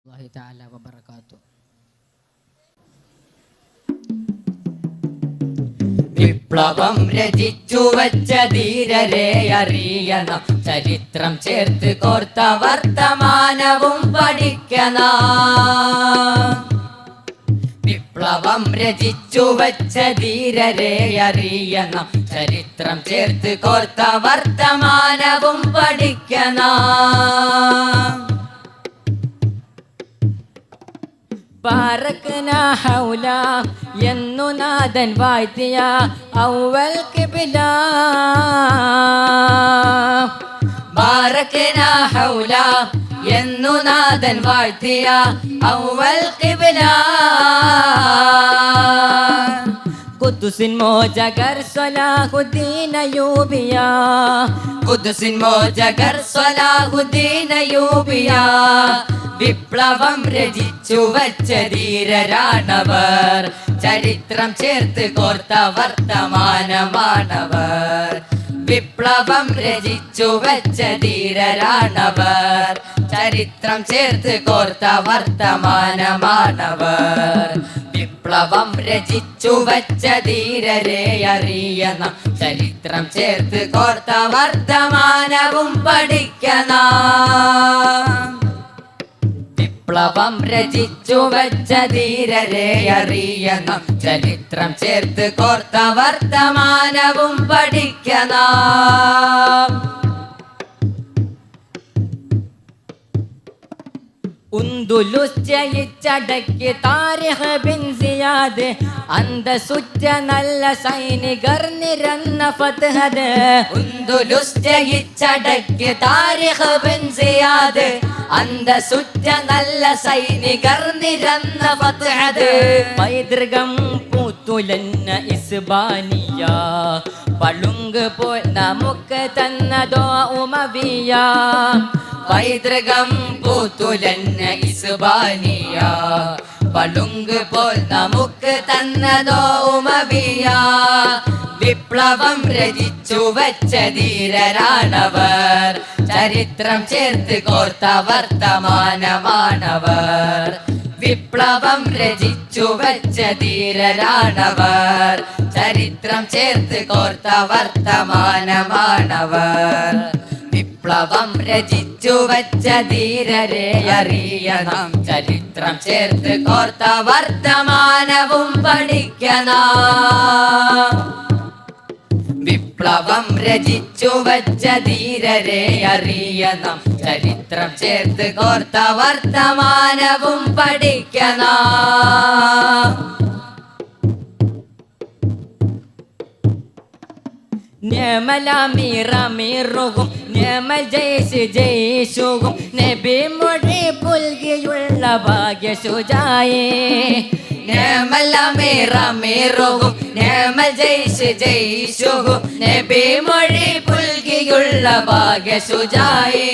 അല്ലാഹു തആല വബറകാതുഹു. വിപ്ലവം രചിച്ചു വച്ച ധീരരെ അറിയണം, ചരിത്രം ചേർത്ത് കോർത്ത വർത്തമാനവും പഠിക്കണം. വിപ്ലവം രചിച്ചു വച്ച ധീരരെ അറിയണം, ചരിത്രം ചേർത്ത് കോർത്ത വർത്തമാനവും പഠിക്കണം. ബാറക്നാ ഹൗല എന്നു നാദൻ വാഴ്ത്തിയ ഔവൽ ഖിബ്ല. ബാറക്നാ ഹൗല എന്നു നാദൻ വാഴ്ത്തിയ ഔവൽ ഖിബ്ല. ഖുദ്സിൻ മോചകർ സ്വലാഹുദ്ദീൻ അയ്യൂബിയ. ഖുദ്സിൻ മോചകർ സ്വലാഹുദ്ദീൻ അയ്യൂബിയ. വിപ്ലവം രചിച്ചു വച്ച ധീരരാണവർ, ചരിത്രം ചേർത്ത് കോർത്ത വർത്തമാനമാണവർ. വിപ്ലവം രചിച്ചു വച്ച ധീരരാണവർ, ചരിത്രം ചേർത്ത് കോർത്ത വർത്തമാനമാണവർ. വിപ്ലവം രചിച്ചു വച്ച ധീരരെ അറിയണം, ചരിത്രം ചേർത്ത് കോർത്ത വർത്തമാനവും പഠിക്കണം. വിപ്ലവം രചിച്ചു വച്ച ധീരരെ അറിയണം, ചരിത്രം ചേർത്ത് കോർത്ത വർത്തമാനവും പഠിക്കണം. ഉന്ദുലുസ് ജയിച്ചടക്കി താരിഖ് ബിൻ സിയാദ്. അന്തസുറ്റ നല്ല സൈനികർ നിരന്ന ഫത്ഹദ്. ഉന്ദുലുസ് ജയിച്ചടക്കി താരിഖ് ബിൻ സിയാദ്. അന്തസുറ്റ നല്ല സൈനികർ നിരന്ന ഫത്ഹദ്. പൈതൃകം പൂത്തുലന്ന ഇസ്ബാനിയ. പളുങ്ക് പോൽ നമുക്ക് തന്നതോ ഉമവിയ. പൈതൃകം പൂത്തുലന്ന ഇസ്ബാനിയ. പളുങ്ക് പോൽ നമുക്ക് തന്നതോ ഉമവിയ. വിപ്ലവം രചിച്ചു വച്ച ധീരരാണവർ, ചരിത്രം ചേർത്ത് കോർത്ത വർത്തമാനമാണവർ. വിപ്ലവം രചിച്ചു വച്ച ധീരരാണവർ, ചരിത്രം ചേർത്ത് കോർത്ത വർത്തമാനമാണവർ. വിപ്ലവം രചിച്ചു വച്ച ധീരരെ അറിയണം, ചരിത്രം ചേർത്ത് കോർത്ത വർത്തമാനവും പഠിക്കണം. വിപ്ലവം രചിച്ചു വച്ച ധീരരെ അറിയണം, ചരിത്രം ചേർത്ത് കോർത്ത വർത്തമാനവും പഠിക്കണം. നേമലമീറമീറുകും നേമൽ ജയ്സ് ജയ്സുകും നബി മൊഴി പുൽകിയുള്ള ഭാഗ്യസുജായേ. നേമലമീറമീറുകും നേമൽ ജയ്സ് ജയ്സുകും നബി മൊഴി പുൽകിയുള്ള ഭാഗ്യസുജായേ.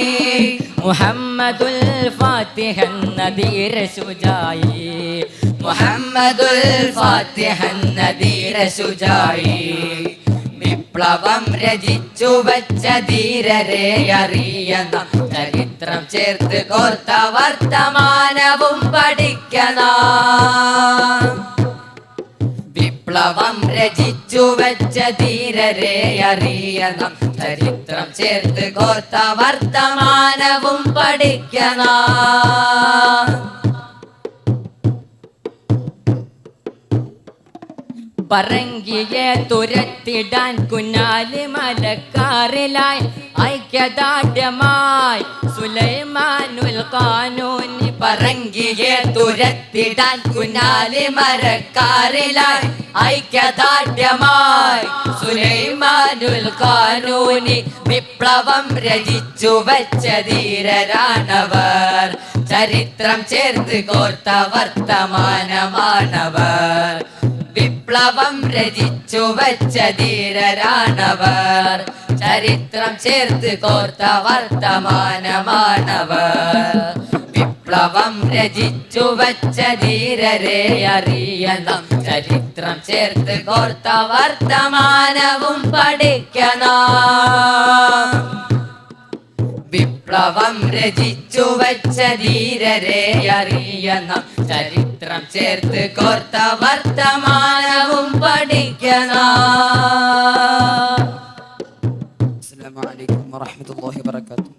മുഹമ്മദുൽ ഫാത്തിഹ നദീർ സുജായി. മുഹമ്മദുൽ ഫാത്തിഹ നദീർ സുജായി. വിപ്ലവം രചിച്ചു വച്ച ധീരരെ അറിയണം, ചരിത്രം ചേർത്ത് കോർത്ത വർത്തമാനവും പഠിക്കണം. വിപ്ലവം രചിച്ചു വച്ച ധീരരെ അറിയണം, ചരിത്രം ചേർത്ത് കോർത്ത വർത്തമാനവും പഠിക്കണം. പറങ്കിയെ തുരത്തിടാൻ കുഞ്ഞാലി മലക്കാറിലായി ഐക്യദാർഢ്യമായി സുലൈമാനുൽ ഖാനൂനി. പറങ്കിയെ തുരത്തിടാൻ കുഞ്ഞാലി മരക്കാറിലായി ഐക്യദാർഢ്യമായി സുലൈമാനുൽ ഖാനൂനി. വിപ്ലവം രചിച്ചു വച്ച ധീരരാണവർ, ചരിത്രം ചേർത്ത് കോർത്ത വർത്തമാനമാണവർ. വിപ്ലവം രചിച്ചു വച്ച ധീരരാണവർ, ചരിത്രം ചേർത്ത് കോർത്ത വർത്തമാനമാണവർ. വിപ്ലവം രചിച്ചു വച്ച ധീരരെ അറിയണം, ചരിത്രം ചേർത്ത് കോർത്ത വർത്തമാനവും പഠിക്കണം. വിപ്ലവം രചിച്ചു വച്ച ധീരരെ അറിയണം ചരിത്രം ചേർത്ത് കോർത്ത വർത്തമാനവും പഠിക്കണം. അസ്സലാമു അലൈക്കും വറഹ്മത്തുള്ളാഹി വബറകാതുഹു.